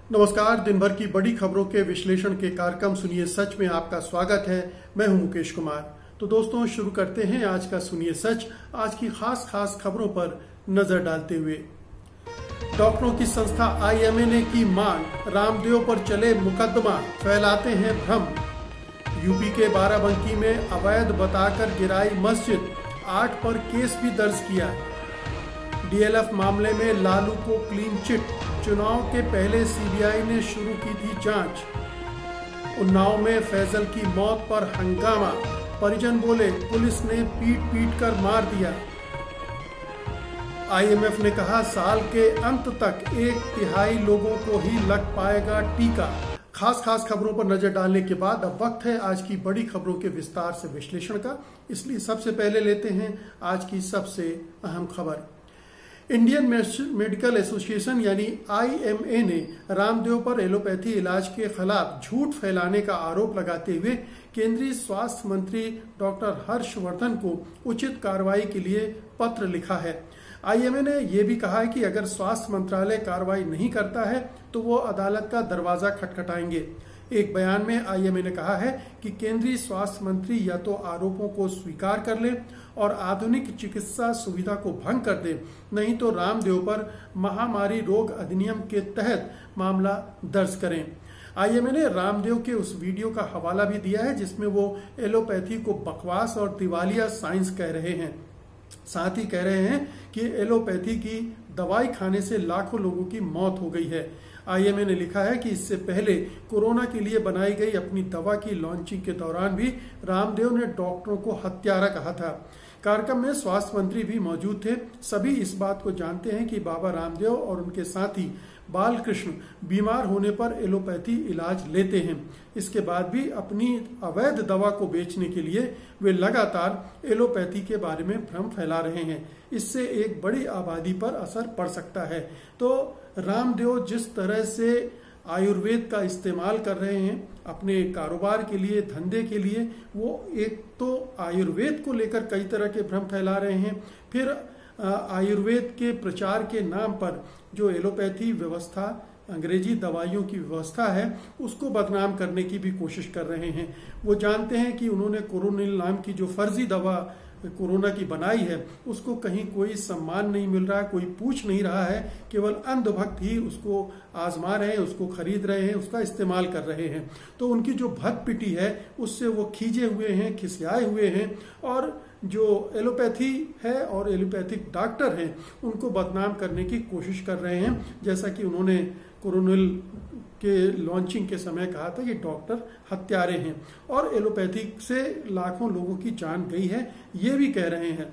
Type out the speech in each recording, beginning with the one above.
नमस्कार। दिन भर की बड़ी खबरों के विश्लेषण के कार्यक्रम सुनिए सच में आपका स्वागत है। मैं हूं मुकेश कुमार। तो दोस्तों, शुरू करते हैं आज का सुनिए सच। आज की खास खबरों पर नजर डालते हुए, डॉक्टरों की संस्था आईएमए ने की मांग, रामदेव पर चले मुकदमा, फैलाते हैं भ्रम। यूपी के बाराबंकी में अवैध बताकर गिराई मस्जिद, 8 पर केस भी दर्ज किया। डीएलएफ मामले में लालू को क्लीन चिट, चुनाव के पहले सीबीआई ने शुरू की थी जांच। उन्नाव में फैजल की मौत पर हंगामा, परिजन बोले पुलिस ने पीट कर मार दिया। आईएमएफ ने कहा साल के अंत तक 1/3 लोगों को ही लग पाएगा टीका। खास खबरों पर नजर डालने के बाद अब वक्त है आज की बड़ी खबरों के विस्तार से विश्लेषण का। इसलिए सबसे पहले लेते हैं आज की सबसे अहम खबर। इंडियन मेडिकल एसोसिएशन यानी आईएमए ने रामदेव पर एलोपैथी इलाज के खिलाफ झूठ फैलाने का आरोप लगाते हुए केंद्रीय स्वास्थ्य मंत्री डॉक्टर हर्षवर्धन को उचित कार्रवाई के लिए पत्र लिखा है। आईएमए ने यह भी कहा है कि अगर स्वास्थ्य मंत्रालय कार्रवाई नहीं करता है तो वो अदालत का दरवाजा खटखटाएंगे। एक बयान में आईएमए ने कहा है कि केंद्रीय स्वास्थ्य मंत्री या तो आरोपों को स्वीकार कर ले और आधुनिक चिकित्सा सुविधा को भंग कर दे, नहीं तो रामदेव पर महामारी रोग अधिनियम के तहत मामला दर्ज करें। आईएमए ने रामदेव के उस वीडियो का हवाला भी दिया है जिसमें वो एलोपैथी को बकवास और दिवालिया साइंस कह रहे हैं। साथ ही कह रहे हैं कि एलोपैथी की दवाई खाने से लाखों लोगों की मौत हो गई है। आईएमए ने लिखा है कि इससे पहले कोरोना के लिए बनाई गई अपनी दवा की लॉन्चिंग के दौरान भी रामदेव ने डॉक्टरों को हत्यारा कहा था। कार्यक्रम में स्वास्थ्य मंत्री भी मौजूद थे। सभी इस बात को जानते हैं कि बाबा रामदेव और उनके साथी बालकृष्ण बीमार होने पर एलोपैथी इलाज लेते हैं। इसके बाद भी अपनी अवैध दवा को बेचने के लिए वे लगातार एलोपैथी के बारे में भ्रम फैला रहे हैं। इससे एक बड़ी आबादी पर असर पड़ सकता है। तो रामदेव जिस तरह से आयुर्वेद का इस्तेमाल कर रहे हैं अपने कारोबार के लिए, धंधे के लिए, वो एक तो आयुर्वेद को लेकर कई तरह के भ्रम फैला रहे हैं, फिर आयुर्वेद के प्रचार के नाम पर जो एलोपैथी व्यवस्था, अंग्रेजी दवाइयों की व्यवस्था है, उसको बदनाम करने की भी कोशिश कर रहे हैं। वो जानते हैं कि उन्होंने कोरोनिल नाम की जो फर्जी दवा कोरोना की बनाई है उसको कहीं कोई सम्मान नहीं मिल रहा है, कोई पूछ नहीं रहा है, केवल अंधभक्त ही उसको आजमा रहे हैं, उसको खरीद रहे हैं, उसका इस्तेमाल कर रहे हैं। तो उनकी जो भक्त पिटी है उससे वो खींचे हुए हैं, खिसियाए हुए हैं और जो एलोपैथी है और एलोपैथिक डॉक्टर हैं उनको बदनाम करने की कोशिश कर रहे हैं। जैसा कि उन्होंने कोरोनिल के लॉन्चिंग के समय कहा था कि डॉक्टर हत्यारे हैं और एलोपैथी से लाखों लोगों की जान गई है, ये भी कह रहे हैं।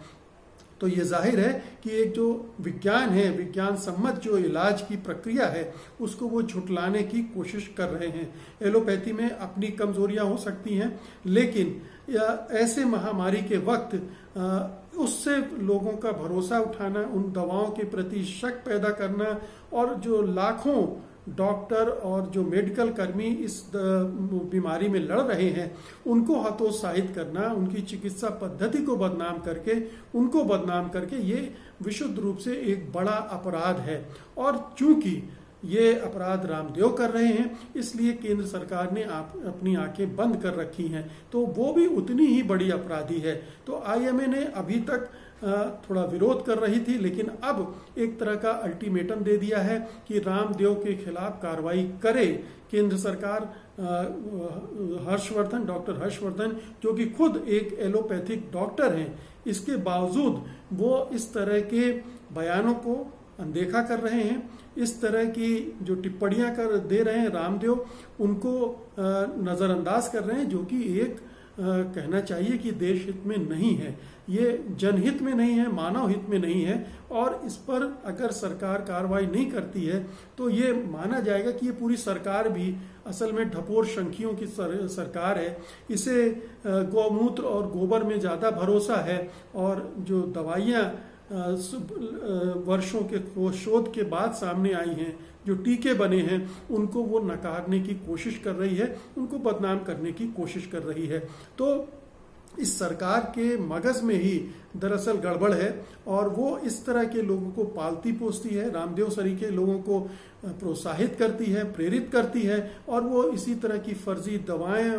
तो ये जाहिर है कि एक जो विज्ञान है, विज्ञान सम्मत जो इलाज की प्रक्रिया है, उसको वो झुटलाने की कोशिश कर रहे हैं। एलोपैथी में अपनी कमजोरियां हो सकती हैं, लेकिन ऐसे महामारी के वक्त उससे लोगों का भरोसा उठाना, उन दवाओं के प्रति शक पैदा करना और जो लाखों डॉक्टर और जो मेडिकल कर्मी इस बीमारी में लड़ रहे हैं उनको हतोत्साहित करना, उनकी चिकित्सा पद्धति को बदनाम करके ये विशुद्ध रूप से एक बड़ा अपराध है। और चूंकि ये अपराध रामदेव कर रहे हैं इसलिए केंद्र सरकार ने अपनी आंखें बंद कर रखी हैं, तो वो भी उतनी ही बड़ी अपराधी है। तो आईएमए ने अभी तक थोड़ा विरोध कर रही थी, लेकिन अब एक तरह का अल्टीमेटम दे दिया है कि रामदेव के खिलाफ कार्रवाई करे केंद्र सरकार। डॉक्टर हर्षवर्धन जो कि खुद एक एलोपैथिक डॉक्टर हैं, इसके बावजूद वो इस तरह के बयानों को अनदेखा कर रहे हैं। इस तरह की जो टिप्पणियां कर दे रहे हैं रामदेव, उनको नजरअंदाज कर रहे हैं, जो कि एक कहना चाहिए कि देश हित में नहीं है, ये जनहित में नहीं है, मानव हित में नहीं है। और इस पर अगर सरकार कार्रवाई नहीं करती है तो ये माना जाएगा कि ये पूरी सरकार भी असल में ढपोर शंखियों की सरकार है। इसे गौमूत्र और गोबर में ज्यादा भरोसा है और जो दवाइयां वर्षों के शोध के बाद सामने आई हैं, जो टीके बने हैं, उनको वो नकारने की कोशिश कर रही है, उनको बदनाम करने की कोशिश कर रही है। तो इस सरकार के मगज में ही दरअसल गड़बड़ है और वो इस तरह के लोगों को पालती पोसती है, रामदेव सरी के लोगों को प्रोत्साहित करती है, प्रेरित करती है और वो इसी तरह की फर्जी दवाएं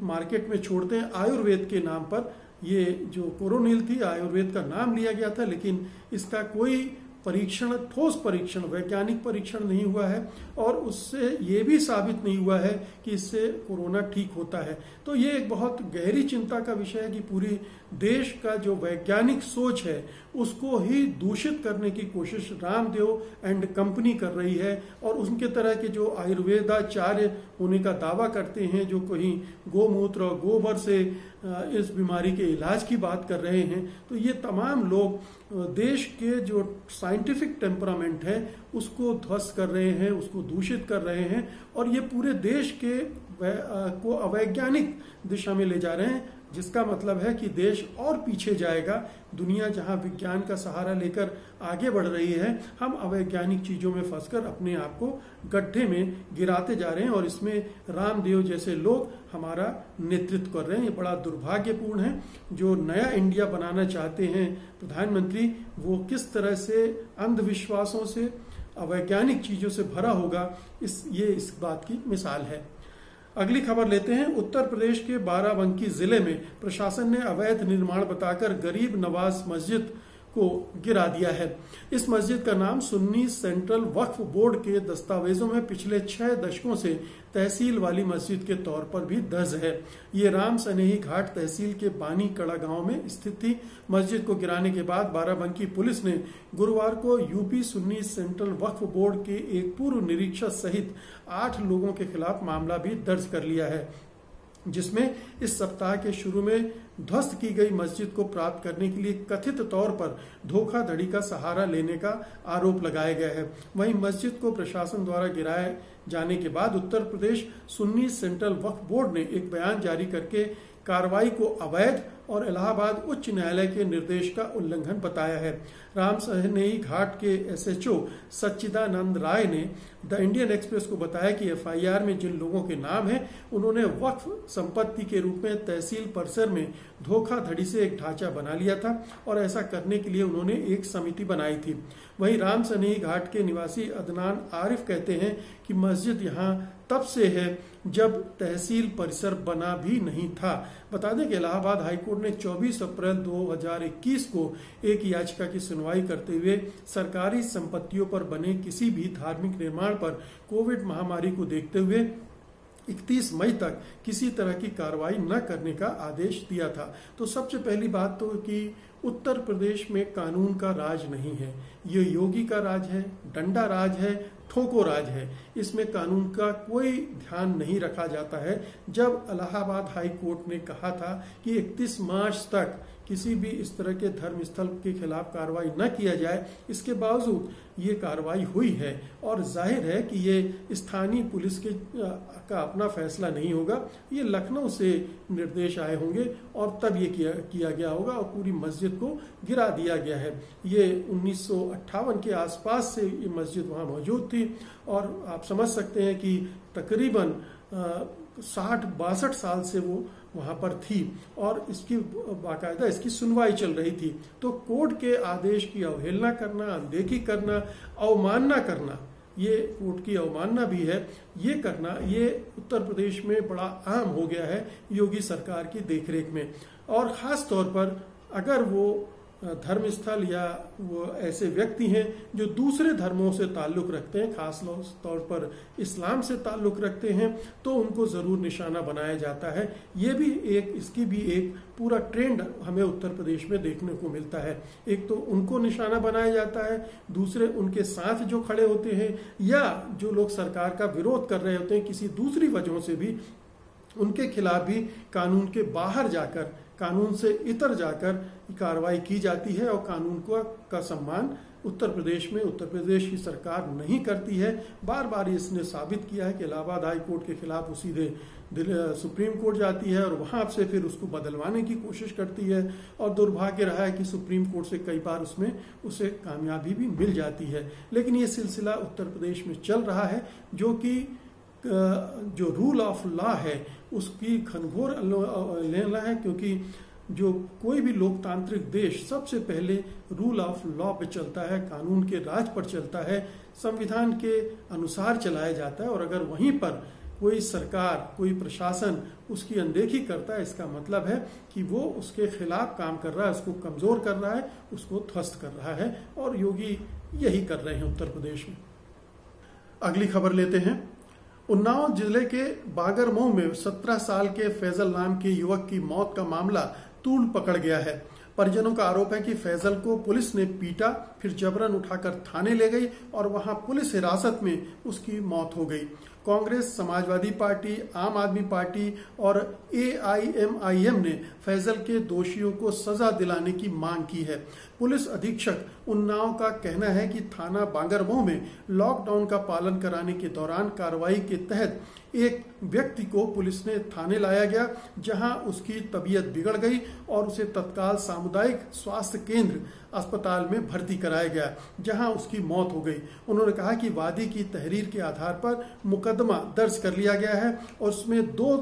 मार्केट में छोड़ते हैं आयुर्वेद के नाम पर। ये जो कोरोनिल थी, आयुर्वेद का नाम लिया गया था, लेकिन इसका कोई परीक्षण, ठोस परीक्षण, वैज्ञानिक परीक्षण नहीं हुआ है और उससे ये भी साबित नहीं हुआ है कि इससे कोरोना ठीक होता है। तो ये एक बहुत गहरी चिंता का विषय है कि पूरी देश का जो वैज्ञानिक सोच है उसको ही दूषित करने की कोशिश रामदेव एंड कंपनी कर रही है और उनके तरह के जो आयुर्वेदाचार्य होने का दावा करते हैं, जो कहीं गोमूत्र और गोबर से इस बीमारी के इलाज की बात कर रहे हैं, तो ये तमाम लोग देश के जो साइंटिफिक टेम्परामेंट है उसको ध्वस्त कर रहे हैं, उसको दूषित कर रहे हैं और ये पूरे देश के को अवैज्ञानिक दिशा में ले जा रहे हैं, जिसका मतलब है कि देश और पीछे जाएगा। दुनिया जहां विज्ञान का सहारा लेकर आगे बढ़ रही है, हम अवैज्ञानिक चीजों में फंसकर अपने आप को गड्ढे में गिराते जा रहे हैं और इसमें रामदेव जैसे लोग हमारा नेतृत्व कर रहे हैं। ये बड़ा दुर्भाग्यपूर्ण है। जो नया इंडिया बनाना चाहते हैं प्रधानमंत्री, वो किस तरह से अंधविश्वासों से, अवैज्ञानिक चीजों से भरा होगा, ये इस बात की मिसाल है। अगली खबर लेते हैं। उत्तर प्रदेश के बाराबंकी जिले में प्रशासन ने अवैध निर्माण बताकर गरीब नवाज मस्जिद को गिरा दिया है। इस मस्जिद का नाम सुन्नी सेंट्रल वक्फ बोर्ड के दस्तावेजों में पिछले 6 दशकों से तहसील वाली मस्जिद के तौर पर भी दर्ज है। ये राम सनेही घाट तहसील के बानी कड़ा गांव में स्थित थी। मस्जिद को गिराने के बाद बाराबंकी पुलिस ने गुरुवार को यूपी सुन्नी सेंट्रल वक्फ बोर्ड के एक पूर्व निरीक्षक सहित 8 लोगों के खिलाफ मामला भी दर्ज कर लिया है, जिसमें इस सप्ताह के शुरू में ध्वस्त की गई मस्जिद को प्राप्त करने के लिए कथित तौर पर धोखाधड़ी का सहारा लेने का आरोप लगाया गया है। वहीं मस्जिद को प्रशासन द्वारा गिराए जाने के बाद उत्तर प्रदेश सुन्नी सेंट्रल वक्फ बोर्ड ने एक बयान जारी करके कार्रवाई को अवैध और इलाहाबाद उच्च न्यायालय के निर्देश का उल्लंघन बताया है। राम सनेही घाट के एसएचओ सच्चिदानंद राय ने द इंडियन एक्सप्रेस को बताया कि एफआईआर में जिन लोगों के नाम हैं, उन्होंने वक्फ संपत्ति के रूप में तहसील परिसर में धोखाधड़ी से एक ढांचा बना लिया था और ऐसा करने के लिए उन्होंने एक समिति बनाई थी। वहीं राम सनेही घाट के निवासी अदनान आरिफ कहते हैं कि मस्जिद यहाँ तब से है जब तहसील परिसर बना भी नहीं था। बता दें कि इलाहाबाद हाईकोर्ट ने 24 अप्रैल 2021 को एक याचिका की सुनवाई करते हुए सरकारी संपत्तियों पर बने किसी भी धार्मिक निर्माण पर कोविड महामारी को देखते हुए 31 मई तक किसी तरह की कार्रवाई न करने का आदेश दिया था। तो सबसे पहली बात तो कि उत्तर प्रदेश में कानून का राज नहीं है, ये योगी का राज है, डंडा राज है, ठोको राज है। इसमें कानून का कोई ध्यान नहीं रखा जाता है। जब इलाहाबाद हाई कोर्ट ने कहा था कि 31 मार्च तक किसी भी इस तरह के धर्म स्थल के खिलाफ कार्रवाई न किया जाए, इसके बावजूद ये कार्रवाई हुई है और जाहिर है कि ये स्थानीय पुलिस का अपना फैसला नहीं होगा, ये लखनऊ से निर्देश आए होंगे और तब ये किया गया होगा और पूरी मस्जिद को गिरा दिया गया है। ये 1958 के आसपास से ये मस्जिद वहाँ मौजूद थी और आप समझ सकते हैं कि तकरीबन 60-62 साल से वो वहां पर थी और इसकी बाकायदा इसकी सुनवाई चल रही थी। तो कोर्ट के आदेश की अवहेलना करना, अनदेखी करना, अवमानना करना, ये कोर्ट की अवमानना भी है, ये करना ये उत्तर प्रदेश में बड़ा आम हो गया है योगी सरकार की देखरेख में। और खास तौर पर अगर वो धर्मस्थल या वो ऐसे व्यक्ति हैं जो दूसरे धर्मों से ताल्लुक रखते हैं, खास तौर पर इस्लाम से ताल्लुक रखते हैं, तो उनको जरूर निशाना बनाया जाता है। ये भी इसकी भी एक पूरा ट्रेंड हमें उत्तर प्रदेश में देखने को मिलता है। एक तो उनको निशाना बनाया जाता है, दूसरे उनके साथ जो खड़े होते हैं या जो लोग सरकार का विरोध कर रहे होते हैं किसी दूसरी वजहों से भी, उनके खिलाफ भी कानून के बाहर जाकर, कानून से इतर जाकर कार्रवाई की जाती है और कानून का सम्मान उत्तर प्रदेश की सरकार नहीं करती है। बार बार इसने साबित किया है कि इलाहाबाद हाई कोर्ट के खिलाफ वो सीधे सुप्रीम कोर्ट जाती है और वहां से फिर उसको बदलवाने की कोशिश करती है और दुर्भाग्य रहा है कि सुप्रीम कोर्ट से कई बार उसमें उसे कामयाबी भी मिल जाती है। लेकिन ये सिलसिला उत्तर प्रदेश में चल रहा है जो कि जो रूल ऑफ लॉ है उसकी घनघोर अवहेलना है, क्योंकि जो कोई भी लोकतांत्रिक देश सबसे पहले रूल ऑफ लॉ पे चलता है, कानून के राज पर चलता है, संविधान के अनुसार चलाया जाता है। और अगर वहीं पर कोई सरकार, कोई प्रशासन उसकी अनदेखी करता है, इसका मतलब है कि वो उसके खिलाफ काम कर रहा है, उसको कमजोर कर रहा है, उसको ध्वस्त कर रहा है। और योगी यही कर रहे हैं उत्तर प्रदेश में। अगली खबर लेते हैं। उन्नाव जिले के बागरमऊ में 17 साल के फैजल नाम के युवक की मौत का मामला तूल पकड़ गया है। परिजनों का आरोप है कि फैजल को पुलिस ने पीटा, फिर जबरन उठाकर थाने ले गई और वहां पुलिस हिरासत में उसकी मौत हो गई। कांग्रेस, समाजवादी पार्टी, आम आदमी पार्टी और AIMIM ने फैजल के दोषियों को सजा दिलाने की मांग की है। पुलिस अधीक्षक उन्नाव का कहना है कि थाना बागरमऊ में लॉकडाउन का पालन कराने के दौरान कार्रवाई के तहत एक व्यक्ति को पुलिस ने थाने लाया गया, जहां उसकी तबीयत बिगड़ गई और उसे तत्काल सामुदायिक स्वास्थ्य केंद्र अस्पताल में भर्ती कराया गया, जहां उसकी मौत हो गई। उन्होंने कहा कि वादी की तहरीर के आधार पर मुकदमा दर्ज कर लिया गया है और उसमें 2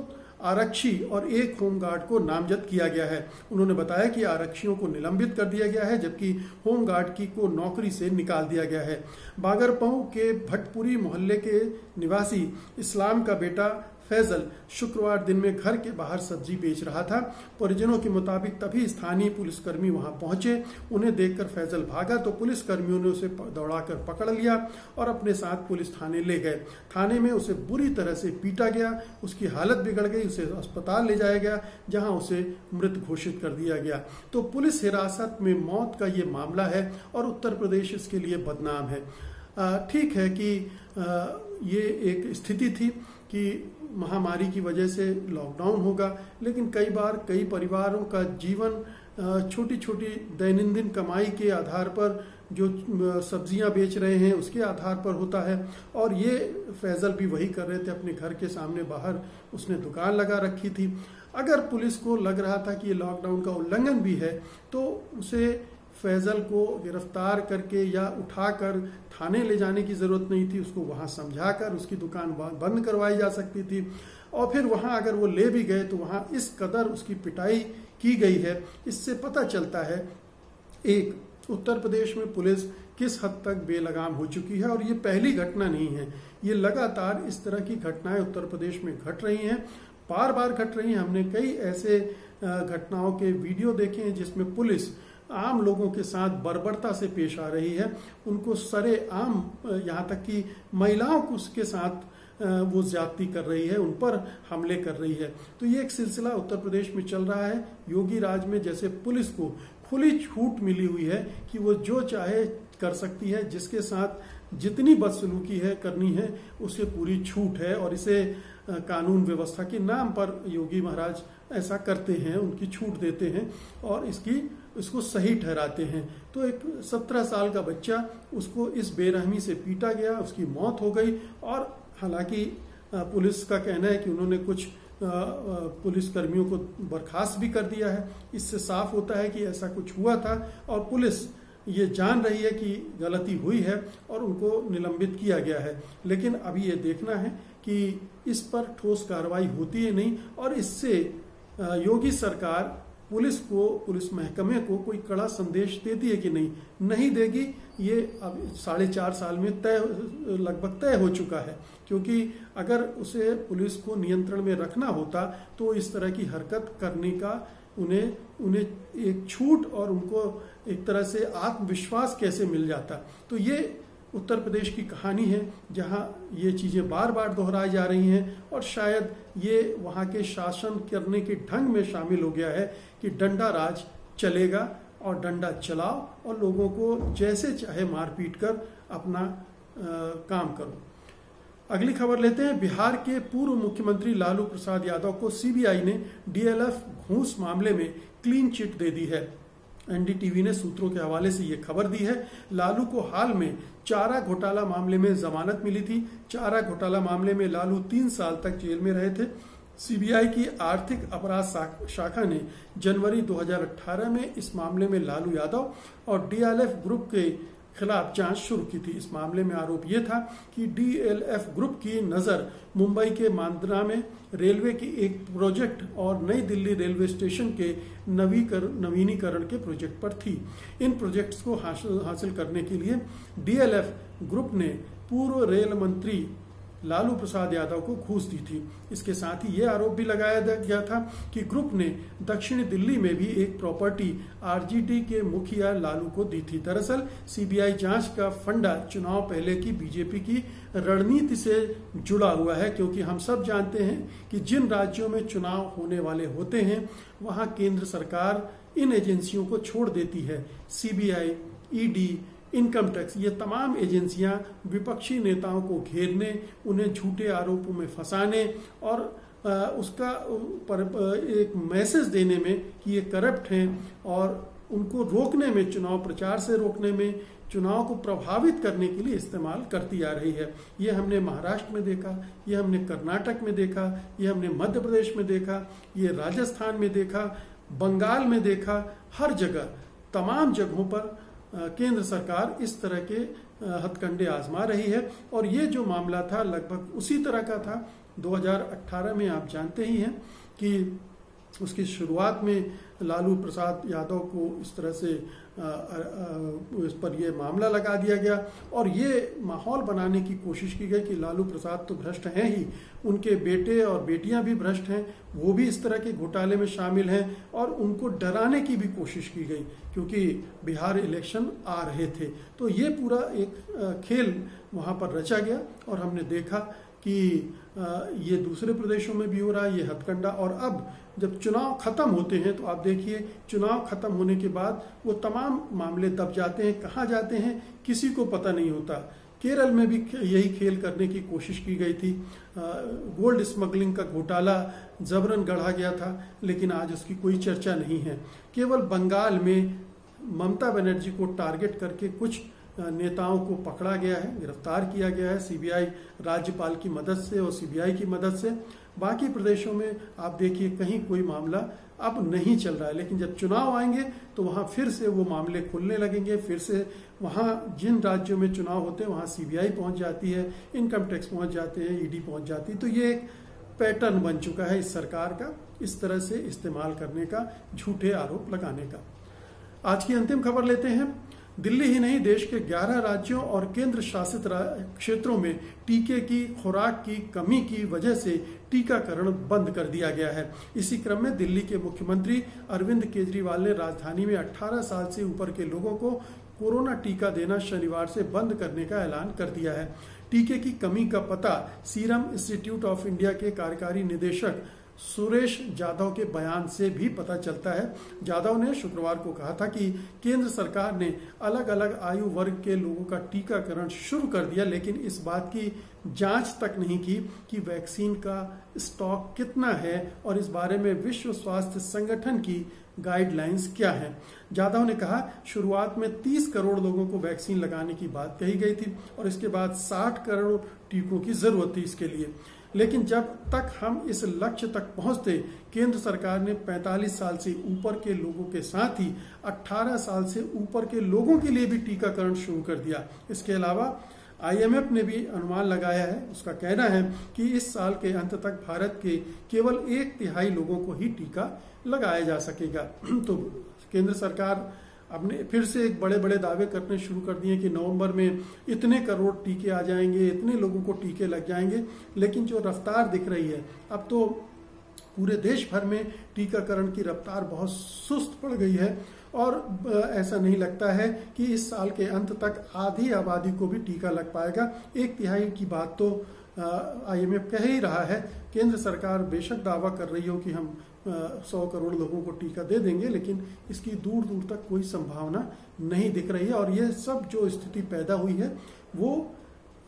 आरक्षी और 1 होमगार्ड को नामजद किया गया है। उन्होंने बताया कि आरक्षियों को निलंबित कर दिया गया है, जबकि होमगार्ड को नौकरी से निकाल दिया गया है। बागरमऊ के भटपुरी मोहल्ले के निवासी इस्लाम का बेटा फैजल शुक्रवार दिन में घर के बाहर सब्जी बेच रहा था। परिजनों के मुताबिक तभी स्थानीय पुलिसकर्मी वहां पहुंचे। उन्हें देखकर फैजल भागा तो पुलिसकर्मियों ने उसे दौड़ाकर पकड़ लिया और अपने साथ पुलिस थाने ले गए। थाने में उसे बुरी तरह से पीटा गया, उसकी हालत बिगड़ गई, उसे अस्पताल ले जाया गया, जहां उसे मृत घोषित कर दिया गया। तो पुलिस हिरासत में मौत का ये मामला है और उत्तर प्रदेश इसके लिए बदनाम है। ठीक है कि ये एक स्थिति थी कि महामारी की वजह से लॉकडाउन होगा, लेकिन कई बार कई परिवारों का जीवन छोटी छोटी दैनंदिन कमाई के आधार पर, जो सब्जियां बेच रहे हैं उसके आधार पर होता है। और ये फैजल भी वही कर रहे थे, अपने घर के सामने बाहर उसने दुकान लगा रखी थी। अगर पुलिस को लग रहा था कि ये लॉकडाउन का उल्लंघन भी है तो उसे फैजल को गिरफ्तार करके या उठाकर थाने ले जाने की जरूरत नहीं थी, उसको वहां समझाकर उसकी दुकान बंद करवाई जा सकती थी। और फिर वहां अगर वो ले भी गए तो वहां इस कदर उसकी पिटाई की गई है। इससे पता चलता है एक उत्तर प्रदेश में पुलिस किस हद तक बेलगाम हो चुकी है। और ये पहली घटना नहीं है, ये लगातार इस तरह की घटनाएं उत्तर प्रदेश में घट रही हैं, बार बार घट रही हैं। हमने कई ऐसे घटनाओं के वीडियो देखे हैं जिसमें पुलिस आम लोगों के साथ बर्बरता से पेश आ रही है, उनको सरेआम, यहाँ तक कि महिलाओं को उसके साथ वो ज्यादती कर रही है, उन पर हमले कर रही है। तो ये एक सिलसिला उत्तर प्रदेश में चल रहा है। योगी राज में जैसे पुलिस को खुली छूट मिली हुई है कि वो जो चाहे कर सकती है, जिसके साथ जितनी बदसलूकी है करनी है उसे पूरी छूट है। और इसे कानून व्यवस्था के नाम पर योगी महाराज ऐसा करते हैं, उनकी छूट देते हैं और इसको सही ठहराते हैं। तो एक 17 साल का बच्चा, उसको इस बेरहमी से पीटा गया, उसकी मौत हो गई। और हालांकि पुलिस का कहना है कि उन्होंने कुछ पुलिस कर्मियों को बर्खास्त भी कर दिया है। इससे साफ होता है कि ऐसा कुछ हुआ था और पुलिस ये जान रही है कि गलती हुई है और उनको निलंबित किया गया है। लेकिन अभी ये देखना है कि इस पर ठोस कार्रवाई होती है नहीं, और इससे योगी सरकार पुलिस महकमे को कोई कड़ा संदेश देती है कि नहीं देगी। ये अब 4.5 साल में लगभग तय हो चुका है, क्योंकि अगर उसे पुलिस को नियंत्रण में रखना होता तो इस तरह की हरकत करने का उन्हें एक छूट और उनको एक तरह से आत्मविश्वास कैसे मिल जाता। तो ये उत्तर प्रदेश की कहानी है जहां ये चीजें बार बार दोहराई जा रही हैं और शायद ये वहां के शासन करने के ढंग में शामिल हो गया है कि डंडा राज चलेगा और डंडा चलाओ और लोगों को जैसे चाहे मारपीट कर अपना काम करो। अगली खबर लेते हैं। बिहार के पूर्व मुख्यमंत्री लालू प्रसाद यादव को सीबीआई ने डीएलएफ घूस मामले में क्लीन चिट दे दी है। एनडीटीवी ने सूत्रों के हवाले से ये खबर दी है। लालू को हाल में चारा घोटाला मामले में जमानत मिली थी। चारा घोटाला मामले में लालू 3 साल तक जेल में रहे थे। सीबीआई की आर्थिक अपराध शाखा ने जनवरी 2018 में इस मामले में लालू यादव और डीएलएफ ग्रुप के खिलाफ जांच शुरू की थी। इस मामले में आरोप यह था कि DLF ग्रुप की नजर मुंबई के मांद्रा में रेलवे की एक प्रोजेक्ट और नई दिल्ली रेलवे स्टेशन के नवीनीकरण के प्रोजेक्ट पर थी। इन प्रोजेक्ट्स को हासिल करने के लिए DLF ग्रुप ने पूर्व रेल मंत्री लालू प्रसाद यादव को घूस दी थी। इसके साथ ही यह आरोप भी लगाया गया था कि ग्रुप ने दक्षिणी दिल्ली में भी एक प्रॉपर्टी RGD के मुखिया लालू को दी थी। दरअसल CBI जांच का फंडा चुनाव पहले की बीजेपी की रणनीति से जुड़ा हुआ है, क्योंकि हम सब जानते हैं कि जिन राज्यों में चुनाव होने वाले होते हैं वहां केंद्र सरकार इन एजेंसियों को छोड़ देती है। CBI, ED, इनकम टैक्स, ये तमाम एजेंसियां विपक्षी नेताओं को घेरने, उन्हें झूठे आरोपों में फंसाने और उसका एक मैसेज देने में कि ये करप्ट हैं और उनको रोकने में, चुनाव प्रचार से रोकने में, चुनाव को प्रभावित करने के लिए इस्तेमाल करती आ रही है। ये हमने महाराष्ट्र में देखा, ये हमने कर्नाटक में देखा, ये हमने मध्य प्रदेश में देखा, ये राजस्थान में देखा, बंगाल में देखा। हर जगह, तमाम जगहों पर केंद्र सरकार इस तरह के हथकंडे आजमा रही है। और ये जो मामला था लगभग उसी तरह का था 2018 में। आप जानते ही हैं कि उसकी शुरुआत में लालू प्रसाद यादव को इस तरह से इस पर यह मामला लगा दिया गया और ये माहौल बनाने की कोशिश की गई कि लालू प्रसाद तो भ्रष्ट हैं ही, उनके बेटे और बेटियां भी भ्रष्ट हैं, वो भी इस तरह के घोटाले में शामिल हैं और उनको डराने की भी कोशिश की गई क्योंकि बिहार इलेक्शन आ रहे थे। तो ये पूरा एक खेल वहां पर रचा गया और हमने देखा कि ये दूसरे प्रदेशों में भी हो रहा है ये हथकंडा। और अब जब चुनाव खत्म होते हैं तो आप देखिए, चुनाव खत्म होने के बाद वो तमाम मामले दब जाते हैं। कहाँ जाते हैं किसी को पता नहीं होता। केरल में भी यही खेल करने की कोशिश की गई थी। गोल्ड स्मगलिंग का घोटाला जबरन गढ़ा गया था, लेकिन आज उसकी कोई चर्चा नहीं है। केवल बंगाल में ममता बनर्जी को टारगेट करके कुछ नेताओं को पकड़ा गया है, गिरफ्तार किया गया है CBI राज्यपाल की मदद से और CBI की मदद से। बाकी प्रदेशों में आप देखिए कहीं कोई मामला अब नहीं चल रहा है, लेकिन जब चुनाव आएंगे तो वहां फिर से वो मामले खुलने लगेंगे। फिर से वहां जिन राज्यों में चुनाव होते हैं वहां CBI पहुंच जाती है, इनकम टैक्स पहुंच जाते हैं, ED पहुंच जाती है। तो ये एक पैटर्न बन चुका है इस सरकार का, इस तरह से इस्तेमाल करने का, झूठे आरोप लगाने का। आज की अंतिम खबर लेते हैं। दिल्ली ही नहीं, देश के 11 राज्यों और केंद्र शासित क्षेत्रों में टीके की खुराक की कमी की वजह से टीकाकरण बंद कर दिया गया है। इसी क्रम में दिल्ली के मुख्यमंत्री अरविंद केजरीवाल ने राजधानी में 18 साल से ऊपर के लोगों को कोरोना टीका देना शनिवार से बंद करने का ऐलान कर दिया है। टीके की कमी का पता सीरम इंस्टीट्यूट ऑफ इंडिया के कार्यकारी निदेशक सुरेश जाधव के बयान से भी पता चलता है। जाधव ने शुक्रवार को कहा था कि केंद्र सरकार ने अलग अलग आयु वर्ग के लोगों का टीकाकरण शुरू कर दिया, लेकिन इस बात की जांच तक नहीं की कि वैक्सीन का स्टॉक कितना है और इस बारे में विश्व स्वास्थ्य संगठन की गाइडलाइंस क्या है। जाधव ने कहा, शुरुआत में 30 करोड़ लोगों को वैक्सीन लगाने की बात कही गई थी और इसके बाद 60 करोड़ टीकों की जरूरत थी इसके लिए, लेकिन जब तक हम इस लक्ष्य तक पहुंचते, केंद्र सरकार ने 45 साल से ऊपर के लोगों के साथ ही 18 साल से ऊपर के लोगों के लिए भी टीकाकरण शुरू कर दिया। इसके अलावा IMF ने भी अनुमान लगाया है, उसका कहना है कि इस साल के अंत तक भारत के केवल 1/3 लोगों को ही टीका लगाया जा सकेगा। तो केंद्र सरकार आपने फिर से एक बड़े बड़े दावे करने शुरू कर दिए कि नवंबर में इतने करोड़ टीके आ जाएंगे, इतने लोगों को टीके लग जाएंगे, लेकिन जो रफ्तार दिख रही है अब तो पूरे देश भर में टीकाकरण की रफ्तार बहुत सुस्त पड़ गई है और ऐसा नहीं लगता है कि इस साल के अंत तक आधी आबादी को भी टीका लग पाएगा। 1/3 की बात तो IMF कह ही रहा है। केंद्र सरकार बेशक दावा कर रही हो कि हम 100 करोड़ लोगों को टीका दे देंगे, लेकिन इसकी दूर दूर तक कोई संभावना नहीं दिख रही है। और ये सब जो स्थिति पैदा हुई है वो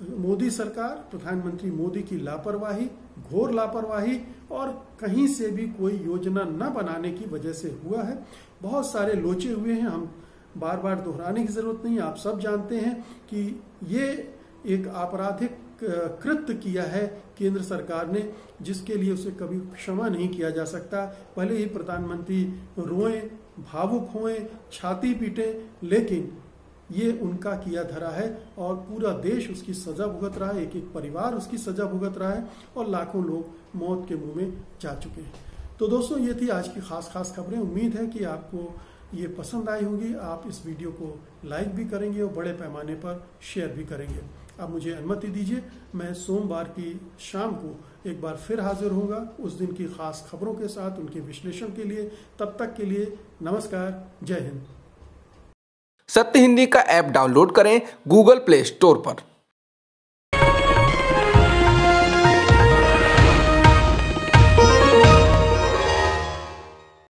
मोदी सरकार, प्रधानमंत्री मोदी की लापरवाही, घोर लापरवाही और कहीं से भी कोई योजना न बनाने की वजह से हुआ है। बहुत सारे लोचे हुए हैं, हम बार बार दोहराने की जरूरत नहीं। आप सब जानते हैं कि ये एक आपराधिक कृत्य किया है केंद्र सरकार ने, जिसके लिए उसे कभी क्षमा नहीं किया जा सकता। भले ही प्रधानमंत्री रोएं, भावुक होएं, छाती पीटे, लेकिन ये उनका किया धरा है और पूरा देश उसकी सजा भुगत रहा है, एक एक परिवार उसकी सजा भुगत रहा है और लाखों लोग मौत के मुंह में जा चुके हैं। तो दोस्तों, ये थी आज की खास खबरें। उम्मीद है कि आपको ये पसंद आई होगी। आप इस वीडियो को लाइक भी करेंगे और बड़े पैमाने पर शेयर भी करेंगे। अब मुझे अनुमति दीजिए, मैं सोमवार की शाम को एक बार फिर हाजिर होऊंगा उस दिन की खास खबरों के साथ, उनके विश्लेषण के लिए। तब तक के लिए नमस्कार, जय हिंद। सत्य हिंदी का ऐप डाउनलोड करें गूगल प्ले स्टोर पर।